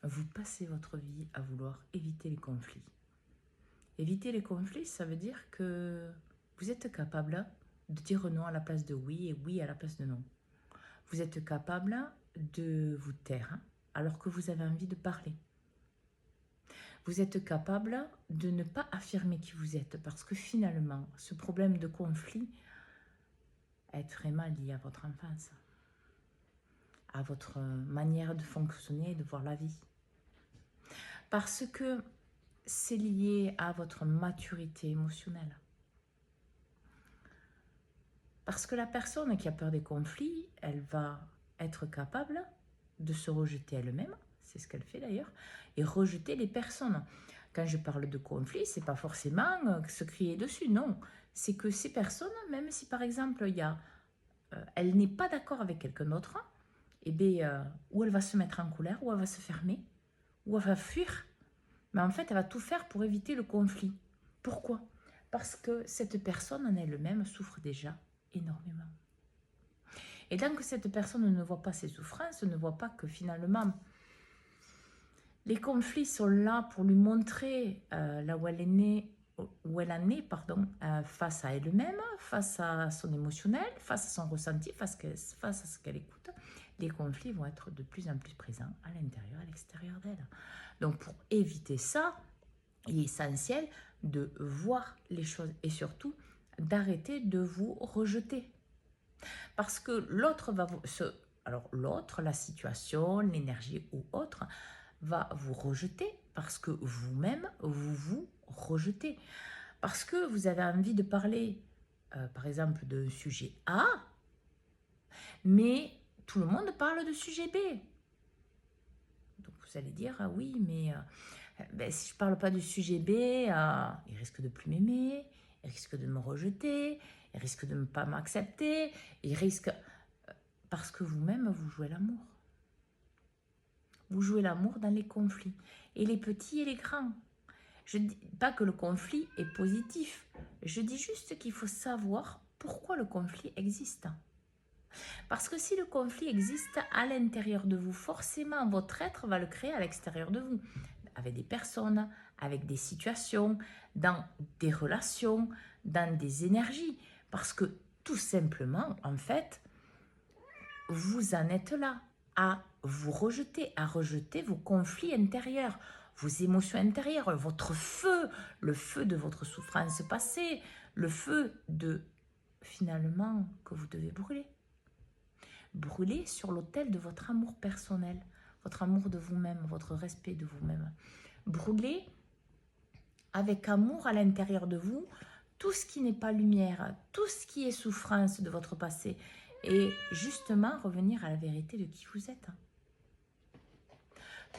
vous passez votre vie à vouloir éviter les conflits. Éviter les conflits, ça veut dire que vous êtes capable de dire non à la place de oui et oui à la place de non. Vous êtes capable de vous taire alors que vous avez envie de parler. Vous êtes capable de ne pas affirmer qui vous êtes parce que finalement, ce problème de conflit est vraiment lié à votre enfance, à votre manière de fonctionner et de voir la vie. Parce que c'est lié à votre maturité émotionnelle. Parce que la personne qui a peur des conflits, elle va être capable de se rejeter elle-même, c'est ce qu'elle fait d'ailleurs, et rejeter les personnes. Quand je parle de conflit, c'est pas forcément se crier dessus, non. C'est que ces personnes, même si par exemple elle n'est pas d'accord avec quelqu'un d'autre, eh bien, ou elle va se mettre en colère, ou elle va se fermer, ou elle va fuir. Mais en fait, elle va tout faire pour éviter le conflit. Pourquoi? Parce que cette personne en elle-même souffre déjà énormément. Et tant que cette personne ne voit pas ses souffrances, ne voit pas que finalement, les conflits sont là pour lui montrer là où elle est née, où elle en est, face à elle-même, face à son émotionnel, face à son ressenti, face à ce qu'elle écoute, les conflits vont être de plus en plus présents à l'intérieur et à l'extérieur d'elle. Donc pour éviter ça, il est essentiel de voir les choses et surtout d'arrêter de vous rejeter. Parce que l'autre va alors l'autre, la situation, l'énergie ou autre, va vous rejeter parce que vous-même, vous vous rejetez. Parce que vous avez envie de parler, par exemple, d'un sujet A, mais tout le monde parle de sujet B. Donc vous allez dire, ah oui, mais si je ne parle pas du sujet B, il risque de plus m'aimer, il risque de me rejeter, il risque de ne pas m'accepter, il risque... Parce que vous-même, vous jouez l'amour. Vous jouez l'amour dans les conflits. Et les petits et les grands. Je ne dis pas que le conflit est positif. Je dis juste qu'il faut savoir pourquoi le conflit existe. Parce que si le conflit existe à l'intérieur de vous, forcément, votre être va le créer à l'extérieur de vous. Avec des personnes, avec des situations, dans des relations, dans des énergies. Parce que tout simplement, en fait, vous en êtes là, à vous rejeter, à rejeter vos conflits intérieurs, vos émotions intérieures, votre feu, le feu de votre souffrance passée, le feu de, finalement, que vous devez brûler. Brûler sur l'autel de votre amour personnel, votre amour de vous-même, votre respect de vous-même. Brûler avec amour à l'intérieur de vous tout ce qui n'est pas lumière, tout ce qui est souffrance de votre passé, et justement revenir à la vérité de qui vous êtes.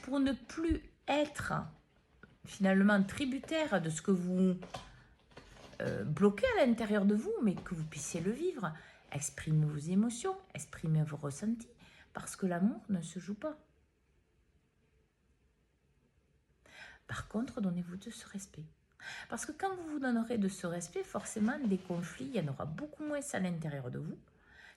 Pour ne plus être finalement tributaire de ce que vous bloquez à l'intérieur de vous, mais que vous puissiez le vivre. Exprimez vos émotions, exprimez vos ressentis, parce que l'amour ne se joue pas. Par contre, donnez-vous de ce respect. Parce que quand vous vous donnerez de ce respect, forcément, des conflits, il y en aura beaucoup moins à l'intérieur de vous.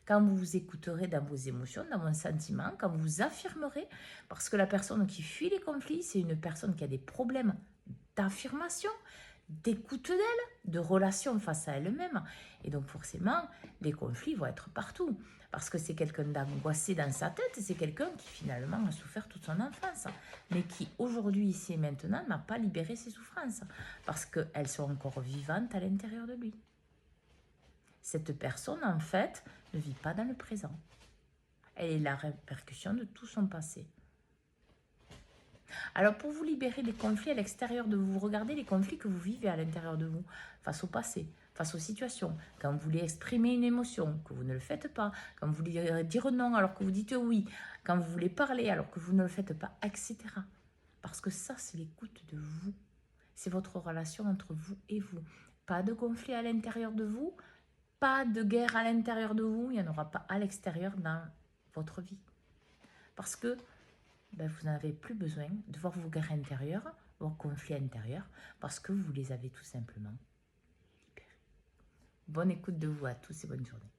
Quand vous vous écouterez dans vos émotions, dans vos sentiments, quand vous vous affirmerez, parce que la personne qui fuit les conflits, c'est une personne qui a des problèmes d'affirmation, d'écoute d'elle, de relation face à elle-même. Et donc forcément, les conflits vont être partout. Parce que c'est quelqu'un d'angoissé dans sa tête, c'est quelqu'un qui finalement a souffert toute son enfance, mais qui aujourd'hui, ici et maintenant, n'a pas libéré ses souffrances, parce qu'elles sont encore vivantes à l'intérieur de lui. Cette personne, en fait, ne vit pas dans le présent. Elle est la répercussion de tout son passé. Alors, pour vous libérer des conflits à l'extérieur de vous, regardez les conflits que vous vivez à l'intérieur de vous, face au passé, face aux situations. Quand vous voulez exprimer une émotion, que vous ne le faites pas. Quand vous voulez dire non alors que vous dites oui. Quand vous voulez parler alors que vous ne le faites pas, etc. Parce que ça, c'est l'écoute de vous. C'est votre relation entre vous et vous. Pas de conflit à l'intérieur de vous, pas de guerre à l'intérieur de vous, il n'y en aura pas à l'extérieur dans votre vie. Parce que vous n'avez plus besoin de voir vos guerres intérieures, vos conflits intérieurs, parce que vous les avez tout simplement libérés. Bonne écoute de vous à tous et bonne journée.